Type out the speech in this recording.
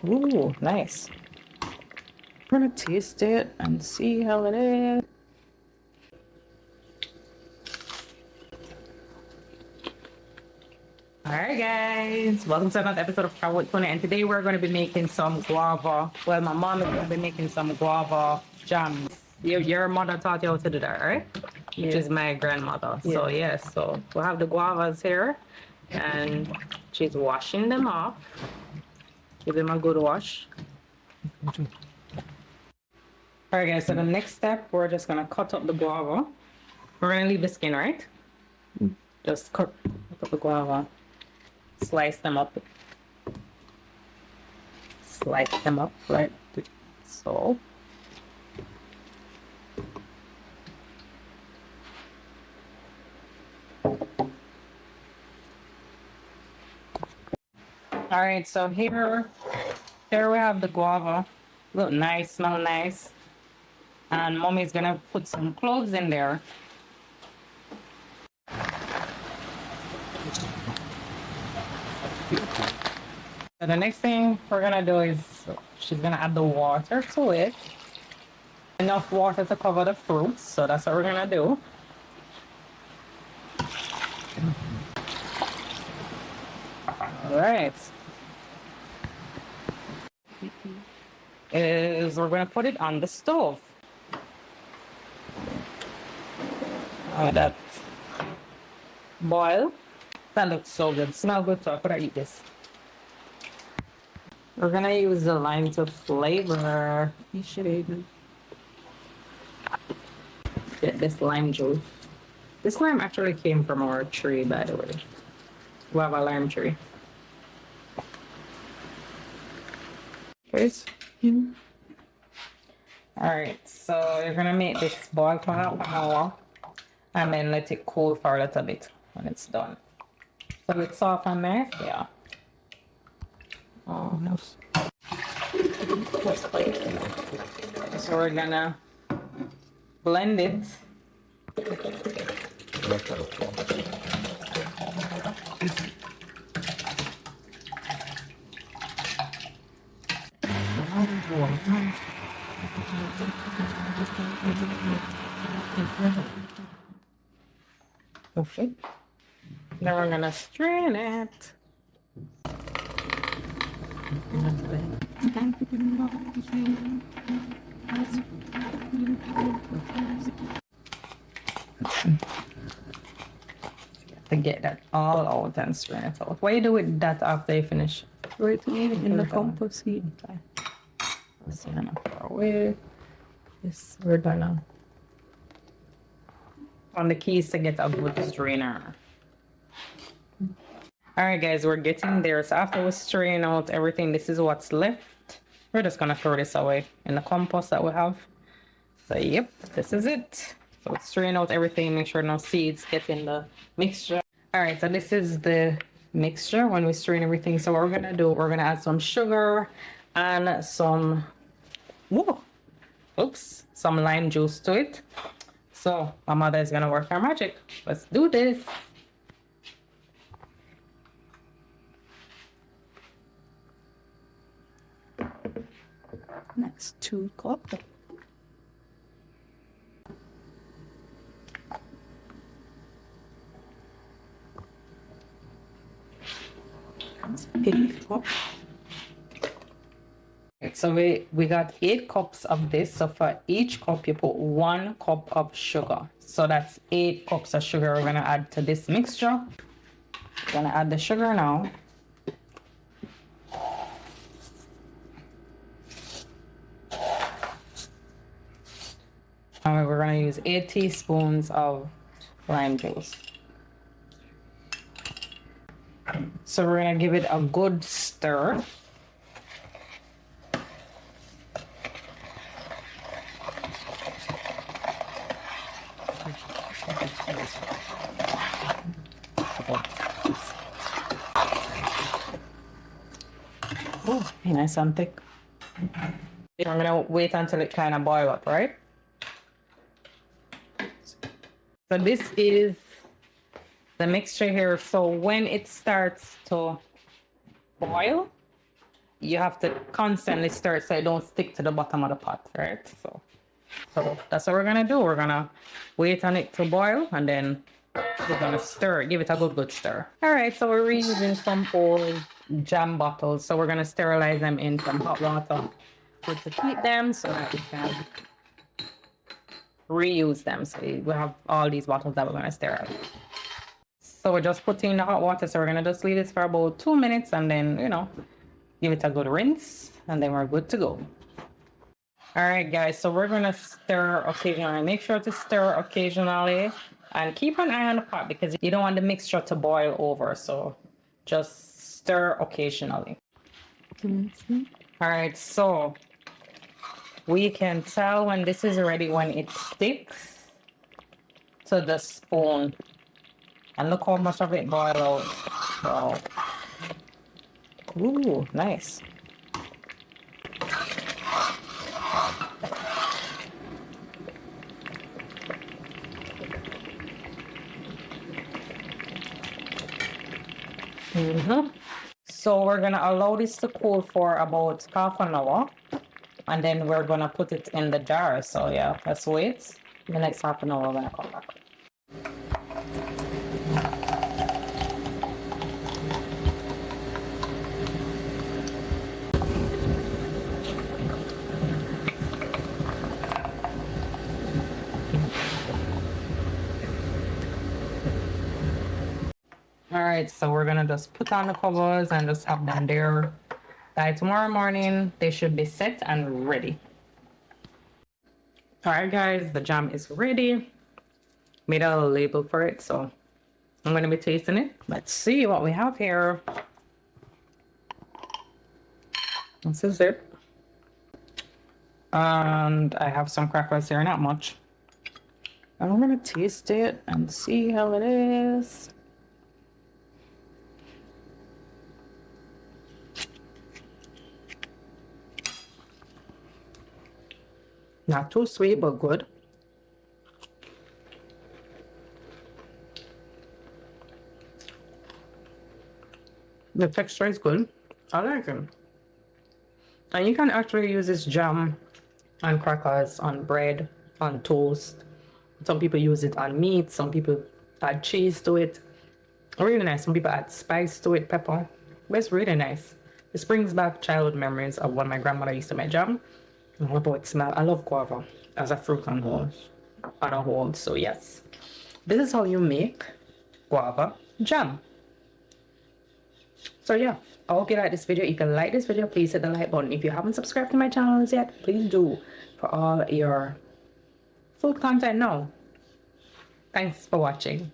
Ooh, nice. We're gonna taste it and see how it is. Alright guys, welcome to another episode of Travel with Tony, and today we're going to be making some guava. Well, my mom is going to be making some guava jam. Your mother taught you how to do that, right? Yeah. Which is my grandmother. Yeah. So yes, so we'll have the guavas here and she's washing them off. Give them a good wash. Alright guys, so the next step, we're just going to cut up the guava. We're going to leave the skin, right? Just cut up the guava. Slice them up like so. All right, so here we have the guava. Look nice, smell nice. And mommy's gonna put some cloves in there. So the next thing we're gonna do is she's gonna add the water to it. Enough water to cover the fruits, so that's what we're gonna do. All right. We're gonna put it on the stove. That boil. That looks so good. Smell good, so I could eat this. We're gonna use the lime to flavor. You should even get this lime juice. This lime actually came from our tree, by the way. Guava lime tree. Guys. Alright, so you're gonna make this boil for half an hour and then let it cool for a little bit when it's done. So it's soft and nice, yeah. Oh no. So we're gonna blend it. Okay. Then we're gonna strain it. To get that all out and strain it out. What do you do with that after you finish? Right in the compost heat. Let's see how far away. Yes, we're done now. On the keys to get a good strainer. Alright guys, we're getting there. So after we strain out everything, this is what's left. We're just gonna throw this away in the compost that we have. So yep, this is it. So strain out everything, make sure no seeds get in the mixture. Alright, so this is the mixture when we strain everything. So what we're gonna do, we're gonna add some sugar and some some lime juice to it. So my mother is gonna work her magic. Let's do this. That's 2 cups. That's 8 cups. So we got 8 cups of this. So for each cup you put 1 cup of sugar. So that's 8 cups of sugar we're gonna add to this mixture. We're gonna add the sugar now. And we're gonna use 8 teaspoons of lime juice. So we're gonna give it a good stir. Oh, nice and thick. I'm gonna wait until it kind of boil up, right? So this is the mixture here. So when it starts to boil, you have to constantly stir it so it don't stick to the bottom of the pot, right? So that's what we're gonna do. We're gonna wait on it to boil, and then we're gonna stir it, give it a good stir. All right, so we're reusing some old jam bottles. So we're gonna sterilize them in some hot water to keep them so that we can reuse them. So we have all these bottles that we're gonna sterilize. So we're just putting in the hot water. So we're gonna just leave this for about 2 minutes, and then, you know, give it a good rinse, and then we're good to go. All right, guys, so we're gonna stir occasionally. Make sure to stir occasionally and keep an eye on the pot because you don't want the mixture to boil over. So just stir occasionally. All right, so we can tell when this is ready when it sticks to the spoon. And look how much of it boiled out. Wow. Ooh, nice. So we're gonna allow this to cool for about half an hour, and then we're gonna put it in the jar. So yeah, let's wait. The next half an hour we're gonna come back. All right, so we're gonna just put on the covers and just have them there. By tomorrow morning, they should be set and ready. All right, guys, the jam is ready. Made a label for it, so I'm gonna be tasting it. Let's see what we have here. This is it. And I have some crackers here, not much. And I'm gonna taste it and see how it is. Not too sweet, but good. The texture is good. I like it. And you can actually use this jam on crackers, on bread, on toast. Some people use it on meat. Some people add cheese to it. Really nice. Some people add spice to it, pepper. But it's really nice. This brings back childhood memories of when my grandmother used to make jam. And what about it smell? I love guava as a fruit on a whole. So yes, this is how you make guava jam. So yeah, I hope you like this video. If you like this video, please hit the like button. If you haven't subscribed to my channel yet, please do for all your food content now. Thanks for watching.